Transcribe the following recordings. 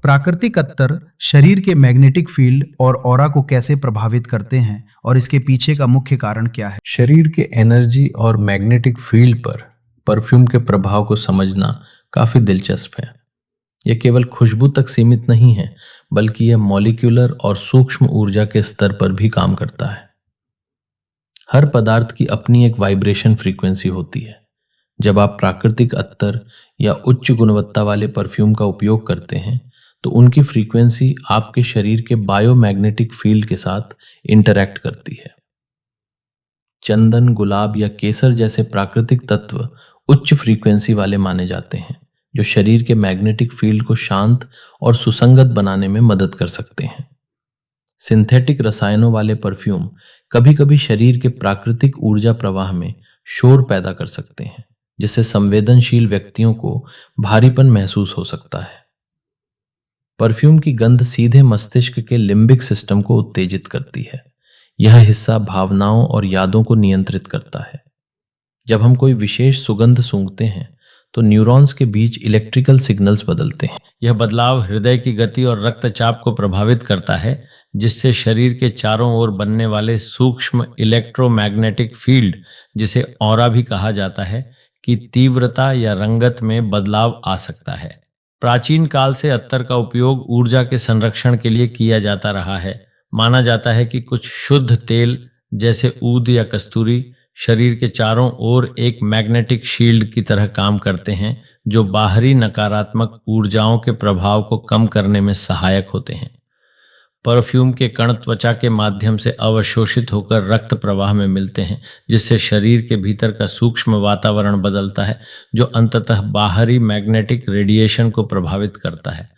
प्राकृतिक अत्तर शरीर के मैग्नेटिक फील्ड और ऑरा को कैसे प्रभावित करते हैं और इसके पीछे का मुख्य कारण क्या है? शरीर के एनर्जी और मैग्नेटिक फील्ड पर परफ्यूम के प्रभाव को समझना काफी दिलचस्प है। यह केवल खुशबू तक सीमित नहीं है, बल्कि यह मॉलिक्यूलर और सूक्ष्म ऊर्जा के स्तर पर भी काम करता है। हर पदार्थ की अपनी एक वाइब्रेशन फ्रीक्वेंसी होती है। जब आप प्राकृतिक अत्तर या उच्च गुणवत्ता वाले परफ्यूम का उपयोग करते हैं, तो उनकी फ्रीक्वेंसी आपके शरीर के बायोमैग्नेटिक फील्ड के साथ इंटरैक्ट करती है। चंदन, गुलाब या केसर जैसे प्राकृतिक तत्व उच्च फ्रीक्वेंसी वाले माने जाते हैं, जो शरीर के मैग्नेटिक फील्ड को शांत और सुसंगत बनाने में मदद कर सकते हैं। सिंथेटिक रसायनों वाले परफ्यूम कभी-कभी शरीर के प्राकृतिक ऊर्जा प्रवाह में शोर पैदा कर सकते हैं, जिससे संवेदनशील व्यक्तियों को भारीपन महसूस हो सकता है। परफ्यूम की गंध सीधे मस्तिष्क के लिम्बिक सिस्टम को उत्तेजित करती है। यह हिस्सा भावनाओं और यादों को नियंत्रित करता है। जब हम कोई विशेष सुगंध सूंघते हैं, तो न्यूरॉन्स के बीच इलेक्ट्रिकल सिग्नल्स बदलते हैं। यह बदलाव हृदय की गति और रक्तचाप को प्रभावित करता है, जिससे शरीर के चारों ओर बनने वाले सूक्ष्म इलेक्ट्रोमैग्नेटिक फील्ड, जिसे ऑरा भी कहा जाता है, की तीव्रता या रंगत में बदलाव आ सकता है। प्राचीन काल से अत्तर का उपयोग ऊर्जा के संरक्षण के लिए किया जाता रहा है। माना जाता है कि कुछ शुद्ध तेल जैसे ऊद या कस्तूरी शरीर के चारों ओर एक मैग्नेटिक शील्ड की तरह काम करते हैं, जो बाहरी नकारात्मक ऊर्जाओं के प्रभाव को कम करने में सहायक होते हैं। परफ्यूम के कण त्वचा के माध्यम से अवशोषित होकर रक्त प्रवाह में मिलते हैं, जिससे शरीर के भीतर का सूक्ष्म वातावरण बदलता है, जो अंततः बाहरी मैग्नेटिक रेडिएशन को प्रभावित करता है।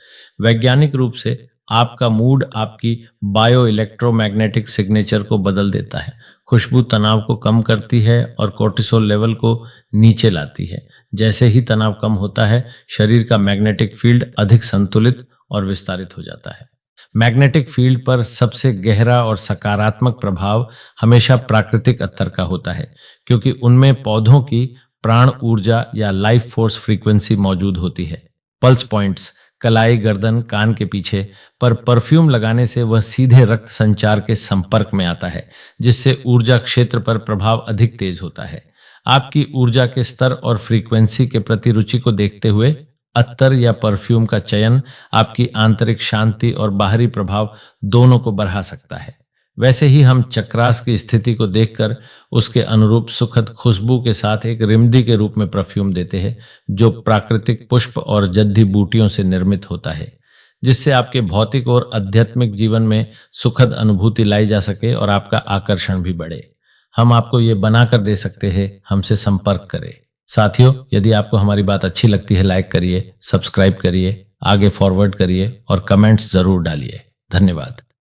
वैज्ञानिक रूप से आपका मूड आपकी बायो इलेक्ट्रोमैग्नेटिक सिग्नेचर को बदल देता है। खुशबू तनाव को कम करती है और कोर्टिसोल लेवल को नीचे लाती है। जैसे ही तनाव कम होता है, शरीर का मैग्नेटिक फील्ड अधिक संतुलित और विस्तारित हो जाता है। मैग्नेटिक फील्ड पर सबसे गहरा और सकारात्मक प्रभाव हमेशा प्राकृतिक अत्तर का होता है, क्योंकि उनमें पौधों की प्राण ऊर्जा या लाइफ फोर्स फ्रीक्वेंसी मौजूद होती है। पल्स पॉइंट्स कलाई, गर्दन, कान के पीछे पर परफ्यूम लगाने से वह सीधे रक्त संचार के संपर्क में आता है, जिससे ऊर्जा क्षेत्र पर प्रभाव अधिक तेज होता है। आपकी ऊर्जा के स्तर और फ्रीक्वेंसी के प्रति रुचि को देखते हुए अत्तर या परफ्यूम का चयन आपकी आंतरिक शांति और बाहरी प्रभाव दोनों को बढ़ा सकता है। वैसे ही हम चक्रास की स्थिति को देखकर उसके अनुरूप सुखद खुशबू के साथ एक रिमदी के रूप में परफ्यूम देते हैं, जो प्राकृतिक पुष्प और जड्डी बूटियों से निर्मित होता है, जिससे आपके भौतिक और आध्यात्मिक जीवन में सुखद अनुभूति लाई जा सके और आपका आकर्षण भी बढ़े। हम आपको ये बनाकर दे सकते हैं। हमसे संपर्क करें। साथियों, यदि आपको हमारी बात अच्छी लगती है, लाइक करिए, सब्सक्राइब करिए, आगे फॉरवर्ड करिए और कमेंट्स जरूर डालिए। धन्यवाद।